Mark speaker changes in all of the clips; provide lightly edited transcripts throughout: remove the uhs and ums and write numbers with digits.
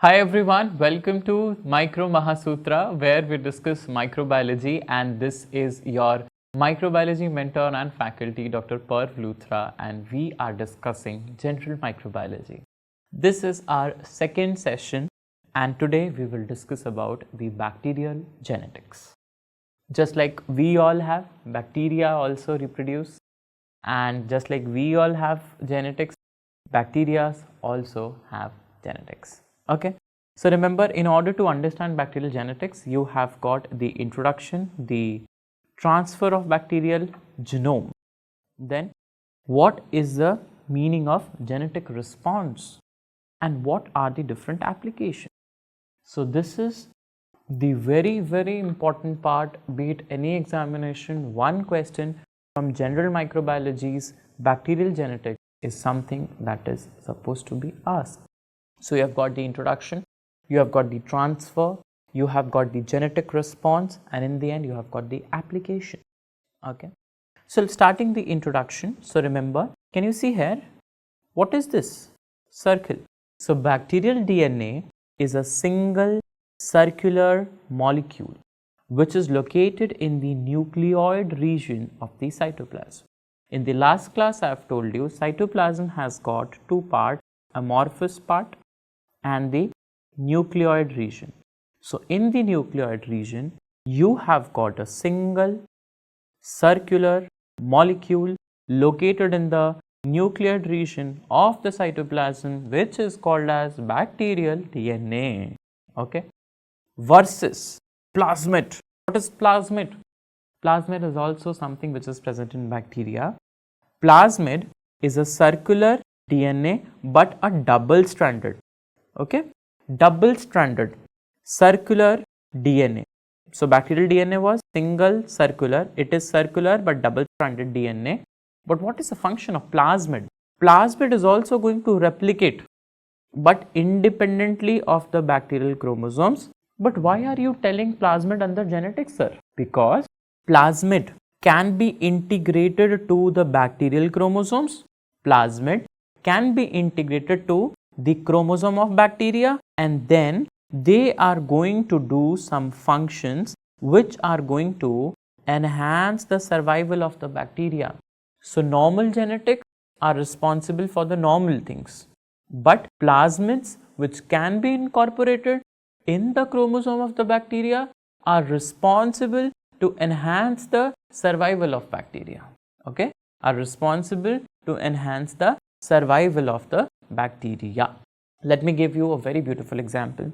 Speaker 1: Hi everyone, welcome to 𝗏𝗏 where we discuss microbiology, and this is your microbiology mentor and faculty Dr. 𝗵𝗵𝗺𝗺, and we are discussing general microbiology. This is our second session and today we will discuss about the bacterial genetics. Just like we all have, bacteria also reproduce, and just like we all have genetics, bacteria also have genetics. Okay. So remember, in order to understand bacterial genetics, you have got the introduction, the transfer of bacterial genome. Then what is the meaning of genetic response and what are the different applications. So this is the very important part, be it any examination, one question from general microbiology's bacterial genetics is something that is supposed to be asked. So you have got the introduction, you have got the transfer, you have got the genetic response, and in the end you have got the application. Okay. So starting the introduction, so remember, can you see here, what is this circle? So bacterial DNA is a single circular molecule which is located in the nucleoid region of the cytoplasm. In the last class I have told you cytoplasm has got two parts, amorphous part and the nucleoid region. So in the nucleoid region you have got a single circular molecule located in the nucleoid region of the cytoplasm, which is called as bacterial DNA. Okay, versus plasmid. What is plasmid? Plasmid is also something which is present in bacteria. Plasmid is a circular DNA but a double stranded. Okay, double stranded circular DNA. So bacterial DNA was single circular, it is circular but double stranded DNA. But what is the function of plasmid? Plasmid is also going to replicate but independently of the bacterial chromosomes. But why are you telling plasmid under genetics, sir? Because plasmid can be integrated to the bacterial chromosomes. Plasmid can be integrated to the chromosome of bacteria, and then they are going to do some functions which are going to enhance the survival of the bacteria. So normal genetics are responsible for the normal things, but plasmids which can be incorporated in the chromosome of the bacteria are responsible to enhance the survival of bacteria. Okay, are responsible to enhance the survival of the bacteria. Let me give you a very beautiful example.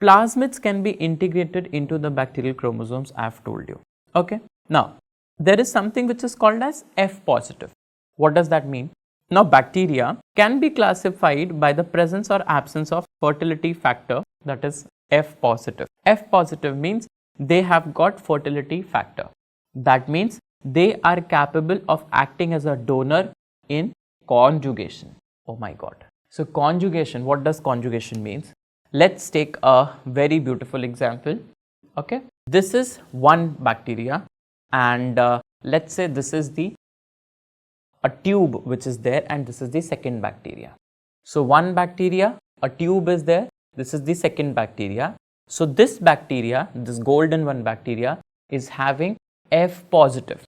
Speaker 1: Plasmids can be integrated into the bacterial chromosomes, I have told you. Okay. Now, there is something which is called as F positive. What does that mean? Now, bacteria can be classified by the presence or absence of fertility factor, that is F positive. F positive means they have got fertility factor. That means they are capable of acting as a donor in conjugation. Oh my God. So conjugation, what does conjugation means? Let's take a very beautiful example. Okay, this is one bacteria and let's say this is a tube which is there, and this is the second bacteria. So one bacteria, a tube is there, this is the second bacteria. So this bacteria, this golden one bacteria is having F positive.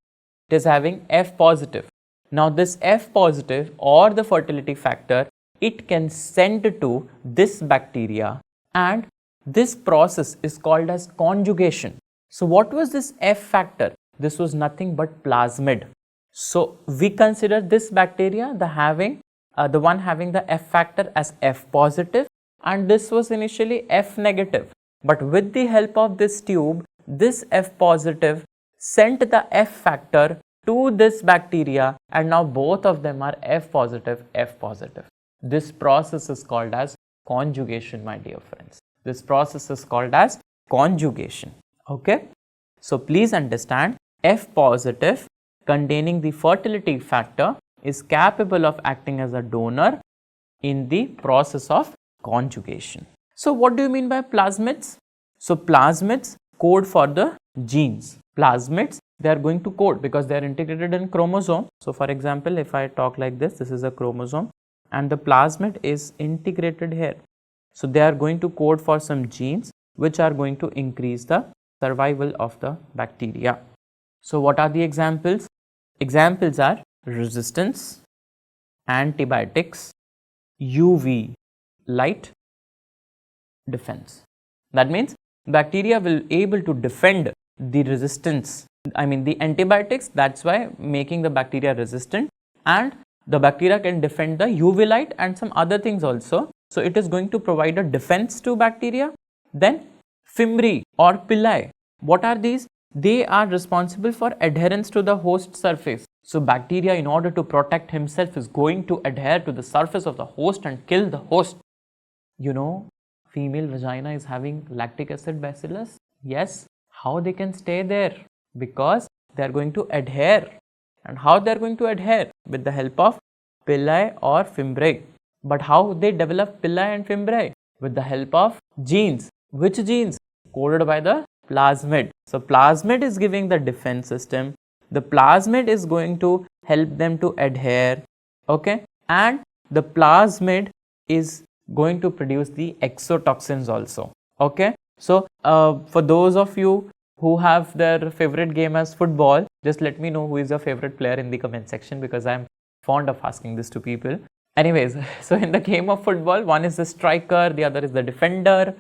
Speaker 1: It is having F positive. Now this F positive or the fertility factor, it can send to this bacteria, and this process is called as conjugation. So what was this F factor? This was nothing but plasmid. So we consider this bacteria the one having the F factor as F positive, and this was initially F negative. But with the help of this tube, this F positive sent the F factor to this bacteria, and now both of them are F positive, F positive. This process is called as conjugation, my dear friends. This process is called as conjugation. Okay. So please understand, F positive containing the fertility factor is capable of acting as a donor in the process of conjugation. So what do you mean by plasmids? So plasmids code for the genes. Plasmids, they are going to code because they are integrated in chromosome. So for example, if I talk like this is a chromosome and the plasmid is integrated here. So they are going to code for some genes which are going to increase the survival of the bacteria. So what are the examples? Examples are resistance, antibiotics, UV light, defense. That means bacteria will able to defend the resistance, the antibiotics, that's why making the bacteria resistant, and the bacteria can defend the UV light and some other things also. So it is going to provide a defense to bacteria. Then FMGE or pili, what are these? They are responsible for adherence to the host surface. So bacteria, in order to protect himself, is going to adhere to the surface of the host and kill the host. You know, female vagina is having lactic acid bacillus. Yes, how they can stay there? Because they are going to adhere. And how they are going to adhere? With the help of pili or FMGE. But how they develop pili and FMGE? With the help of genes. Which genes? Coded by the plasmid. So plasmid is giving the defense system. The plasmid is going to help them to adhere, okay, and the plasmid is going to produce the exotoxins also, okay. So for those of you who have their favorite game as football, just let me know who is your favorite player in the comment section, because I am fond of asking this to people. Anyways, so in the game of football, one is the striker, the other is the defender.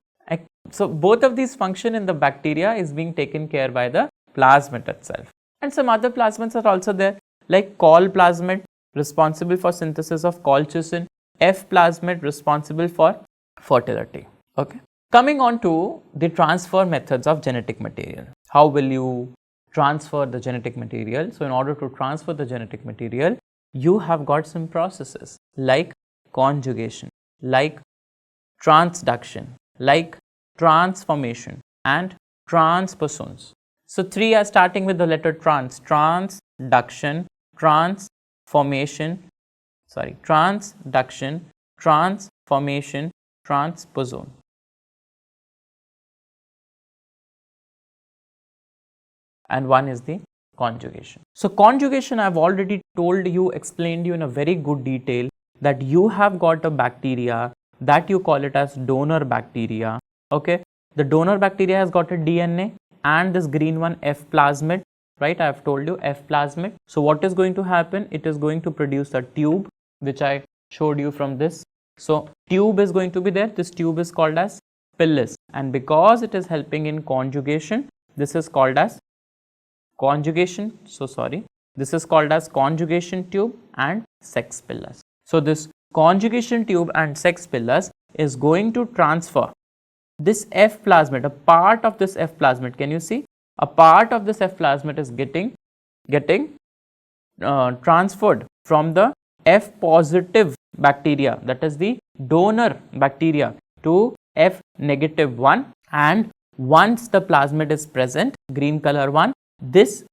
Speaker 1: So both of these function in the bacteria is being taken care by the plasmid itself. And some other plasmids are also there, like col plasmid, responsible for synthesis of colchicine, F plasmid, responsible for fertility. Okay. Coming on to the transfer methods of genetic material. How will you transfer the genetic material? So in order to transfer the genetic material, you have got some processes like conjugation, like transduction, like transformation and transposons. So three are starting with the letter trans: transduction, transformation, transposon. And one is the conjugation. So conjugation, I have already told you, explained you in a very good detail that you have got a bacteria that you call it as donor bacteria, okay. The donor bacteria has got a DNA and this green one F plasmid, right? I have told you F plasmid. So what is going to happen? It is going to produce a tube, which I showed you from this. So tube is going to be there. This tube is called as pilus, and because it is helping in conjugation, this is called as conjugation. This is called as conjugation tube and sex pilus. So this conjugation tube and sex pilus is going to transfer this F plasmid, a part of this F plasmid. Can you see? A part of this F plasmid is getting transferred from the F positive bacteria, that is the donor bacteria, to F negative one, and once the plasmid is present, green color one, this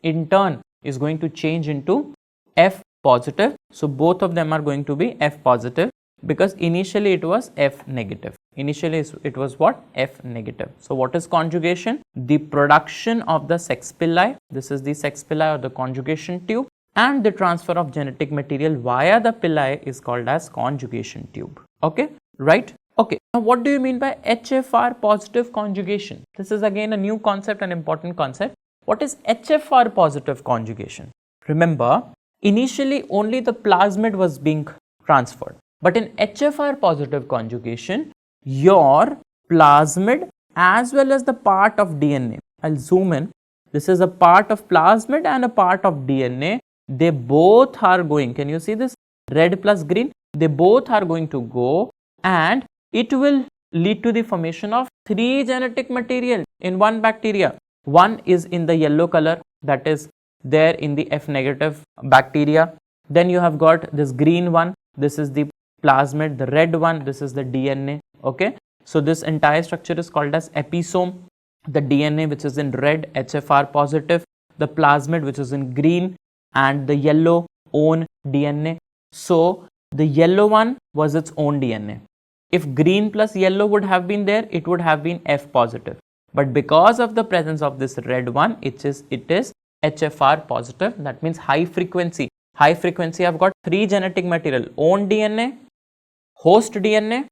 Speaker 1: in turn is going to change into F positive. So both of them are going to be F positive, because initially it was F negative. Initially it was what? F negative. So what is conjugation? The production of the sex pili, this is the sex pili or the conjugation tube, and the transfer of genetic material via the pili is called as conjugation tube. Okay, right? Okay, now what do you mean by HFR positive conjugation? This is again a new concept, an important concept. What is HFR positive conjugation? Remember, initially only the plasmid was being transferred, but in HFR positive conjugation, your plasmid as well as the part of DNA, I'll zoom in, this is a part of plasmid and a part of DNA, they both are going, can you see this red plus green? They both are going to go, and it will lead to the formation of three genetic material in one bacteria. One is in the yellow color, that is there in the F negative bacteria. Then you have got this green one, this is the plasmid. The red one, this is the DNA. Okay, so this entire structure is called as episome. The DNA, which is in red, HFR positive, the plasmid, which is in green, and the yellow own DNA. So the yellow one was its own DNA. If green plus yellow would have been there, it would have been F positive. But because of the presence of this red one, it is HFR positive. That means high frequency. High frequency, I've got three genetic material: own DNA, host DNA,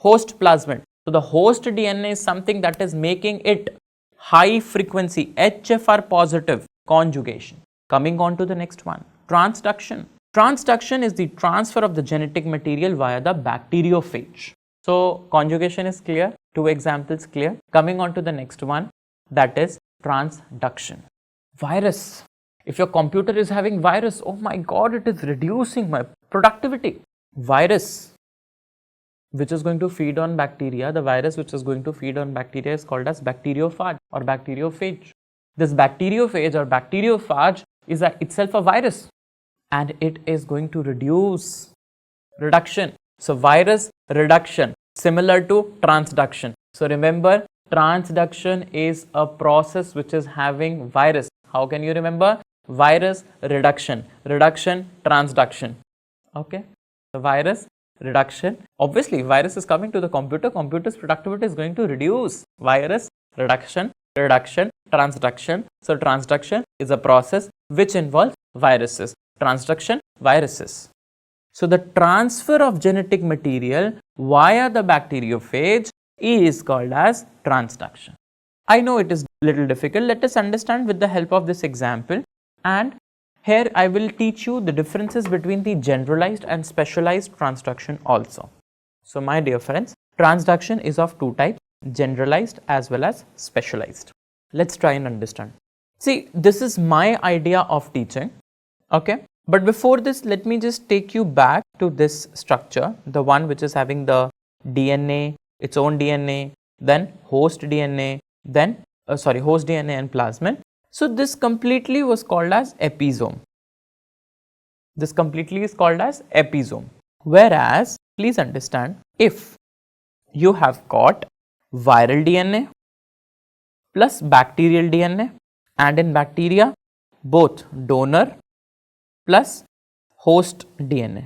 Speaker 1: host plasmid. So the host DNA is something that is making it high frequency HFR positive conjugation. Coming on to the next one, transduction. Transduction is the transfer of the genetic material via the bacteriophage. So conjugation is clear, 2 examples clear. Coming on to the next one, that is transduction. Virus. If your computer is having virus, oh my god, it is reducing my productivity. Virus which is going to feed on bacteria, the virus which is going to feed on bacteria is called as bacteriophage or bacteriophage. This bacteriophage or bacteriophage is itself a virus, and it is going to reduce reduction. So virus reduction similar to transduction. So remember, transduction is a process which is having virus. How can you remember? Virus reduction, reduction transduction. Okay, the virus reduction. Obviously virus is coming to the computer, computer's productivity is going to reduce. Virus reduction, reduction transduction. So transduction is a process which involves viruses. Transduction, viruses. So the transfer of genetic material via the bacteriophage is called as transduction. I know it is little difficult. Let us understand with the help of this example, and here I will teach you the differences between the generalized and specialized transduction also. So my dear friends, transduction is of 2 types, generalized as well as specialized. Let's try and understand. See, this is my idea of teaching, okay? But before this, let me just take you back to this structure, the one which is having the DNA, its own DNA, then host DNA, then host DNA and plasmid. So this completely was called as episome. This completely is called as episome. Whereas, please understand, if you have got viral DNA plus bacterial DNA, and in bacteria both donor plus host DNA.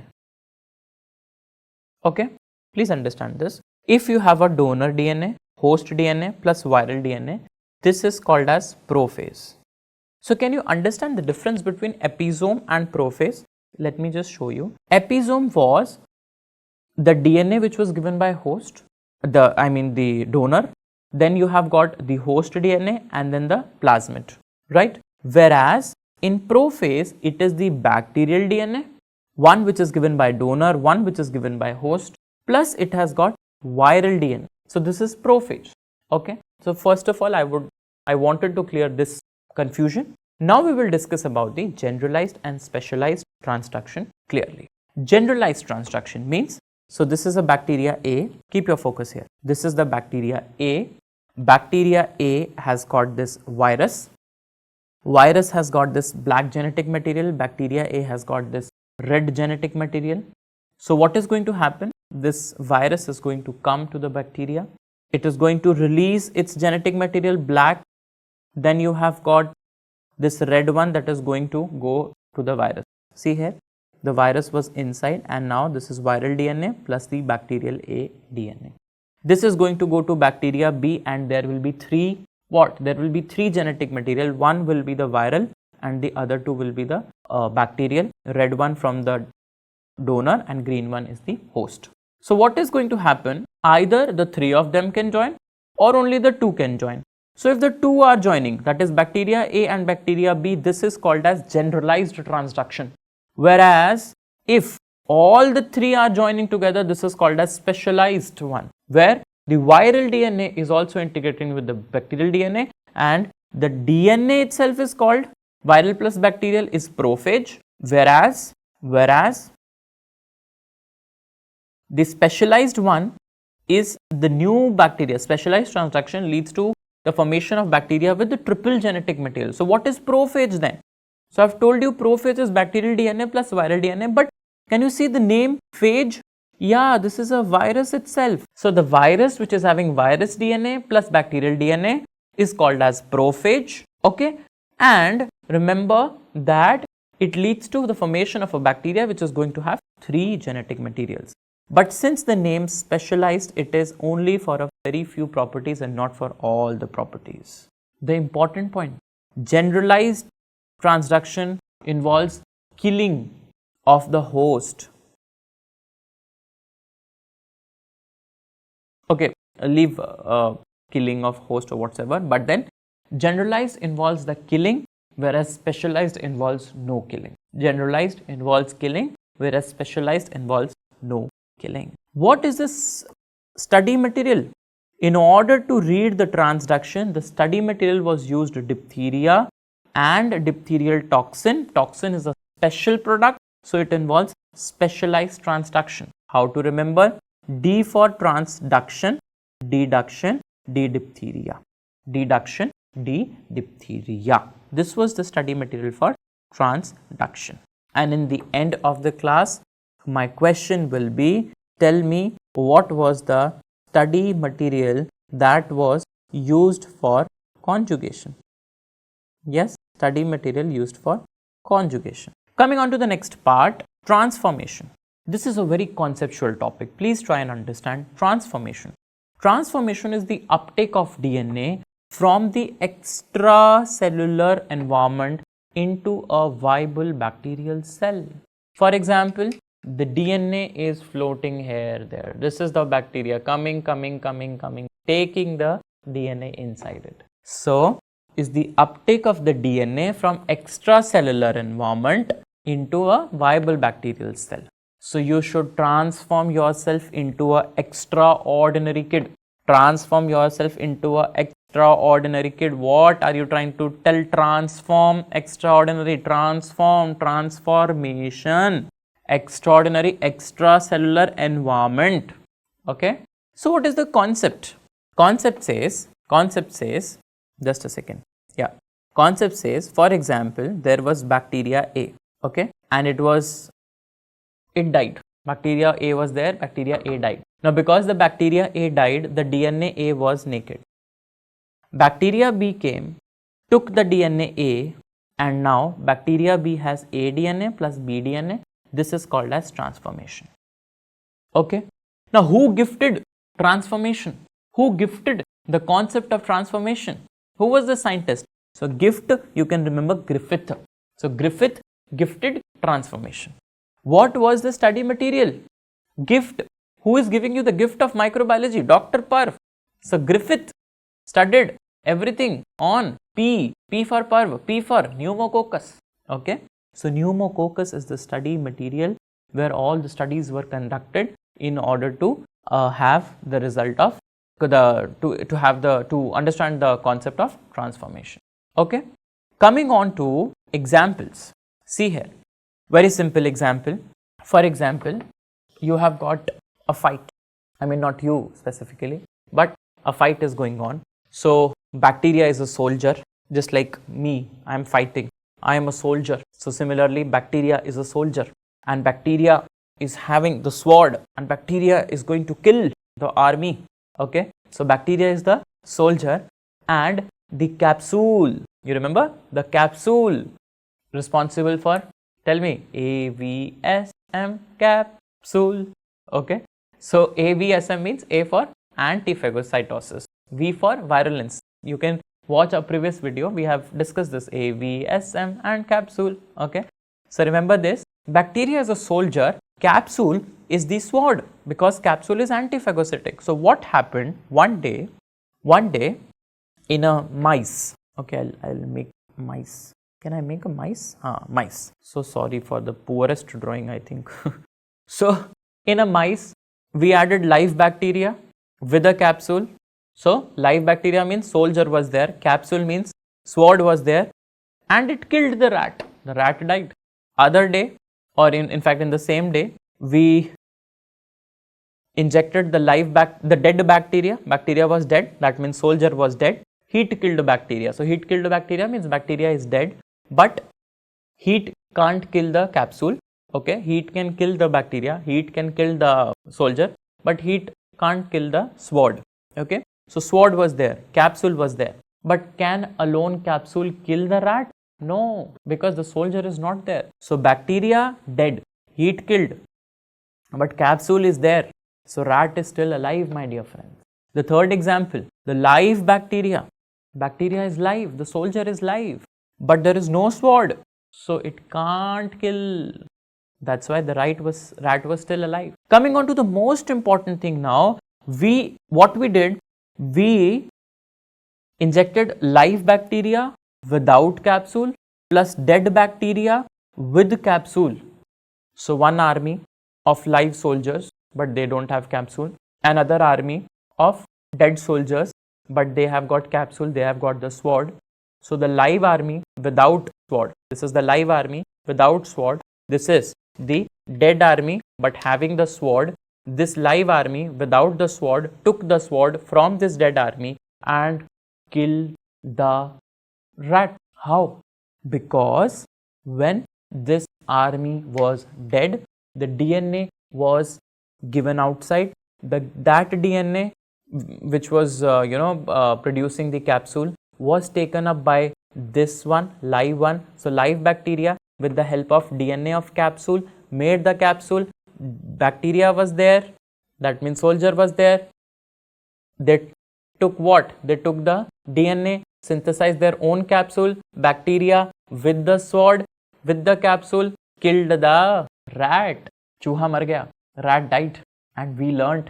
Speaker 1: Okay, please understand this. If you have a donor DNA, host DNA plus viral DNA, this is called as prophase. So can you understand the difference between episome and prophase? Let me just show you. Episome was the DNA which was given by host, the donor, then you have got the host DNA and then the plasmid, right? Whereas in prophase, it is the bacterial DNA, one which is given by donor, one which is given by host, plus it has got viral DNA. So this is prophage. Okay. So first of all, I wanted to clear this confusion. Now we will discuss about the generalized and specialized transduction clearly. Generalized transduction means, so this is a bacteria A, keep your focus here. This is the bacteria A. Bacteria A has got this virus. Virus has got this black genetic material. Bacteria A has got this red genetic material. So what is going to happen? This virus is going to come to the bacteria. It is going to release its genetic material black. Then you have got this red one that is going to go to the virus. See here, the virus was inside, and now this is viral DNA plus the bacterial A DNA. This is going to go to bacteria B, and there will be three genetic material. One will be the viral and the other two will be the bacterial. Red one from the donor and green one is the host. So what is going to happen? Either the 3 of them can join or only the 2 can join. So if the 2 are joining, that is bacteria A and bacteria B, this is called as generalized transduction. Whereas if all the 3 are joining together, this is called as specialized one, where the viral DNA is also integrating with the bacterial DNA, and the DNA itself is called viral plus bacterial is prophage, whereas the specialized one is the new bacteria. Specialized transduction leads to the formation of bacteria with the triple genetic material. So what is prophage then? So I have told you prophage is bacterial DNA plus viral DNA, but can you see the name phage? Yeah, this is a virus itself. So the virus which is having virus DNA plus bacterial DNA is called as prophage. Okay, and remember that it leads to the formation of a bacteria which is going to have 3 genetic materials. But since the name specialized, it is only for a very few properties and not for all the properties. The important point, generalized transduction involves killing of the host. leave killing of host or whatsoever, but then generalized involves the killing, whereas specialized involves no killing. Generalized involves killing, whereas specialized involves no killing. What is this study material? In order to read the transduction, the study material was used diphtheria and diphtherial toxin. Toxin is a special product, so it involves specialized transduction. How to remember? D for transduction, deduction, D diphtheria. Deduction, D diphtheria. This was the study material for transduction. And in the end of the class, my question will be, tell me what was the study material that was used for conjugation. Yes, study material used for conjugation. Coming on to the next part, transformation. This is a very conceptual topic. Please try and understand transformation. Transformation is the uptake of DNA from the extracellular environment into a viable bacterial cell. For example, the DNA is floating here, there. This is the bacteria coming, taking the DNA inside it. So, is the uptake of the DNA from extracellular environment into a viable bacterial cell. So, you should transform yourself into an extraordinary kid. Transform yourself into an extraordinary kid. What are you trying to tell? Transform, extraordinary, transform, transformation. Extraordinary, extracellular environment. Okay. So, what is the concept? Concept says, just a second. Yeah. Concept says, for example, there was bacteria A. Okay. And it died. Bacteria A was there, bacteria A died. Now, because the bacteria A died, the DNA A was naked. Bacteria B came, took the DNA A, and now bacteria B has A DNA plus B DNA. This is called as transformation. Okay. Now, who gifted transformation? Who gifted the concept of transformation? Who was the scientist? So, gift, you can remember Griffith. So, Griffith gifted transformation. What was the study material? Gift. Who is giving you the gift of microbiology? Dr. Parv. So, Griffith studied everything on P for Parv, P for pneumococcus. Okay. So, pneumococcus is the study material where all the studies were conducted in order to have the result of to understand the concept of transformation. Okay. Coming on to examples. See here, very simple example. For example, you have got a fight. I mean, not you specifically, but a fight is going on. So, bacteria is a soldier, just like me, I am fighting. I am a soldier. So, similarly, bacteria is a soldier, and bacteria is having the sword, and bacteria is going to kill the army. Okay. So, bacteria is the soldier, and the capsule, you remember the capsule responsible for, tell me, AVSM, capsule. Okay. So, AVSM means A for antiphagocytosis, V for virulence. You can watch our previous video, we have discussed this, AVSM and capsule. Okay. So, remember this, bacteria is a soldier, capsule is the sword, because capsule is antiphagocytic. So, what happened one day in a mice. Okay, I'll make mice. Can I make a mice? Mice. So, sorry for the poorest drawing, I think. So, in a mice, we added live bacteria with a capsule. So, live bacteria means soldier was there, capsule means sword was there, and it killed the rat. The rat died. Other day, or in fact in the same day, we injected the dead bacteria. Bacteria was dead, that means soldier was dead. Heat killed bacteria. So, heat killed bacteria means bacteria is dead, but heat can't kill the capsule. Okay, heat can kill the bacteria, heat can kill the soldier, but heat can't kill the sword. Okay. So, sword was there, capsule was there, but can alone capsule kill the rat? No, because the soldier is not there. So, bacteria dead, heat killed, but capsule is there. So, rat is still alive, my dear friends. The third example, the live bacteria. Bacteria is live, the soldier is live, but there is no sword, so it can't kill. That's why the rat was still alive. Coming on to the most important thing now, what we did, we injected live bacteria without capsule plus dead bacteria with capsule. So one army of live soldiers, but they don't have capsule. Another army of dead soldiers, but they have got capsule, they have got the sword. So the live army without sword, this is the live army without sword. This is the dead army but having the sword. This live army without the sword took the sword from this dead army and killed the rat. How? Because when this army was dead, the DNA was given outside. That DNA which was producing the capsule was taken up by this one, live one. So live bacteria with the help of DNA of capsule made the capsule. Bacteria was there, that means soldier was there. They took what? They took the DNA, synthesized their own capsule. Bacteria with the sword, with the capsule, killed the rat. Chooha mar gaya, rat died, and we learnt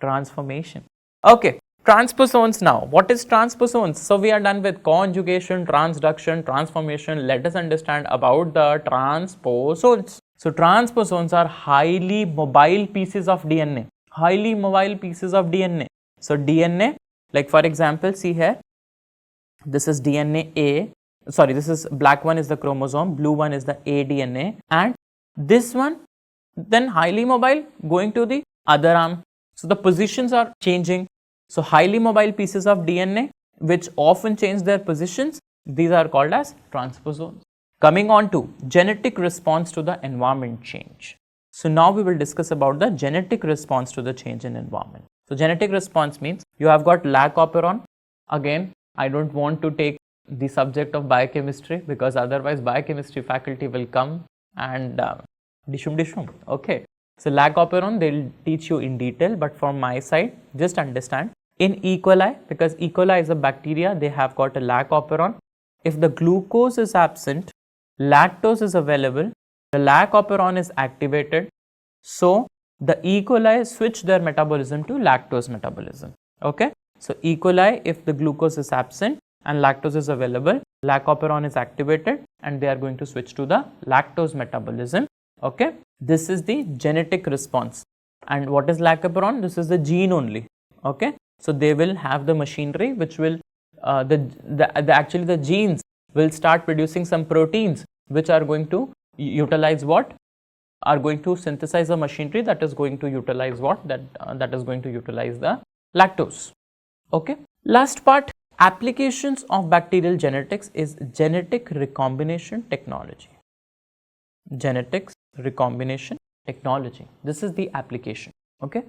Speaker 1: transformation. Okay, transposons now. What is transposons? So we are done with conjugation, transduction, transformation. Let us understand about the transposons. So transposons are highly mobile pieces of DNA. Highly mobile pieces of DNA. So DNA, like for example, see here, this is DNA A. Sorry, this is black one is the chromosome, blue one is the A DNA, and this one then highly mobile going to the other arm. So the positions are changing. So highly mobile pieces of DNA which often change their positions, these are called as transposons. Coming on to genetic response to the environment change. So now we will discuss about the genetic response to the change in environment. So genetic response means you have got lac operon. Again, I don't want to take the subject of biochemistry because otherwise biochemistry faculty will come and dishum. Okay. So lac operon they will teach you in detail, but from my side just understand. In E. coli, because E. coli is a bacteria, they have got a lac operon. If the glucose is absent, lactose is available, the lac operon is activated. So the E. coli switch their metabolism to lactose metabolism. Okay. So E. coli, if the glucose is absent and lactose is available, lac operon is activated and they are going to switch to the lactose metabolism. Okay. This is the genetic response. And what is lac operon? This is the gene only. Okay. So they will have the machinery which will actually the genes will start producing some proteins which are going to utilize what? Are going to synthesize a machinery that is going to utilize what? That is going to utilize the lactose. Okay. Last part, applications of bacterial genetics is genetic recombination technology. Genetics recombination technology. This is the application. Okay.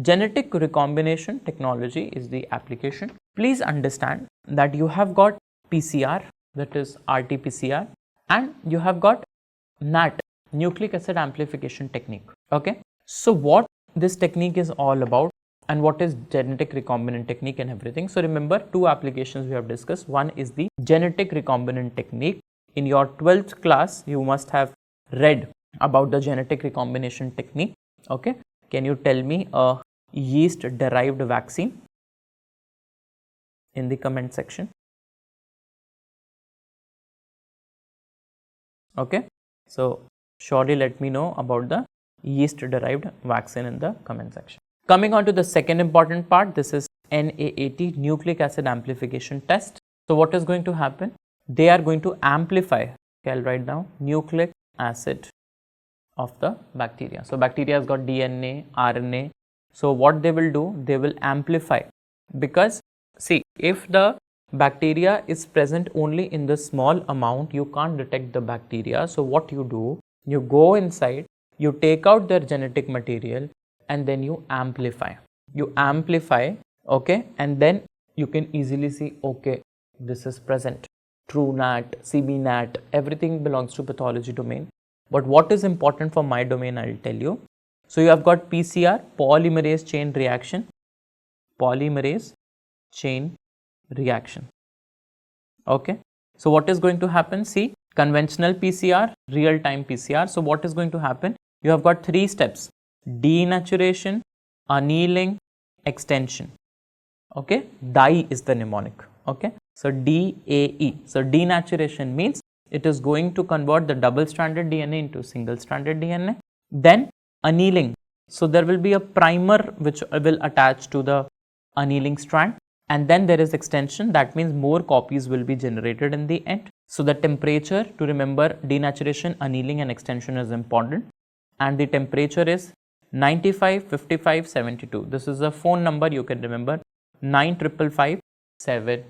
Speaker 1: Genetic recombination technology is the application. Please understand that you have got PCR, that is RT-PCR, and you have got NAT, nucleic acid amplification technique. Okay. So what this technique is all about and what is genetic recombinant technique and everything. So remember, two applications we have discussed. One is the genetic recombinant technique. In your 12th class, you must have read about the genetic recombination technique. Okay. Can you tell me a yeast derived vaccine in the comment section? Okay. So surely let me know about the yeast derived vaccine in the comment section. Coming on to the second important part, this is NAAT, nucleic acid amplification test. So what is going to happen? They are going to amplify, okay, I'll write down, nucleic acid of the bacteria. So bacteria has got DNA, RNA. So what they will do, they will amplify, because see, if the bacteria is present only in the small amount, you can't detect the bacteria. So what you do, you go inside, you take out their genetic material and then you amplify. You amplify, okay, and then you can easily see, okay, this is present. True NAT, CB NAT, everything belongs to pathology domain. But what is important for my domain, I will tell you. So you have got PCR, polymerase chain reaction, polymerase chain reaction. Okay. So what is going to happen? See, conventional PCR, real-time PCR. So what is going to happen? You have got three steps: denaturation, annealing, extension. Okay, 𝗍 is the mnemonic. Okay, so DAE. So denaturation means it is going to convert the double stranded DNA into single stranded DNA. Then annealing. So there will be a primer which will attach to the annealing strand, and then there is extension. That means more copies will be generated in the end. So the temperature, to remember, denaturation, annealing and extension is important, and the temperature is 95, 55, 72. This is a phone number you can remember, 95557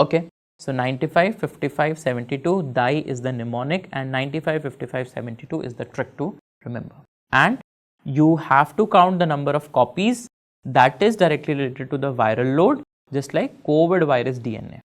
Speaker 1: Okay, so 95, 55, 72, 𝗍 is the mnemonic, and 95, 55, 72 is the trick to remember. And you have to count the number of copies that is directly related to the viral load, just like COVID virus DNA,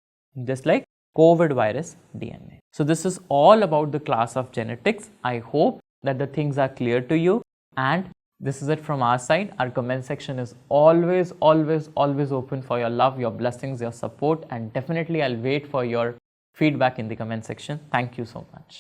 Speaker 1: just like COVID virus DNA. So this is all about the class of genetics. I hope that the things are clear to you, and this is it from our side. Our comment section is always open for your love, your blessings, your support, and definitely I'll wait for your feedback in the comment section. Thank you so much.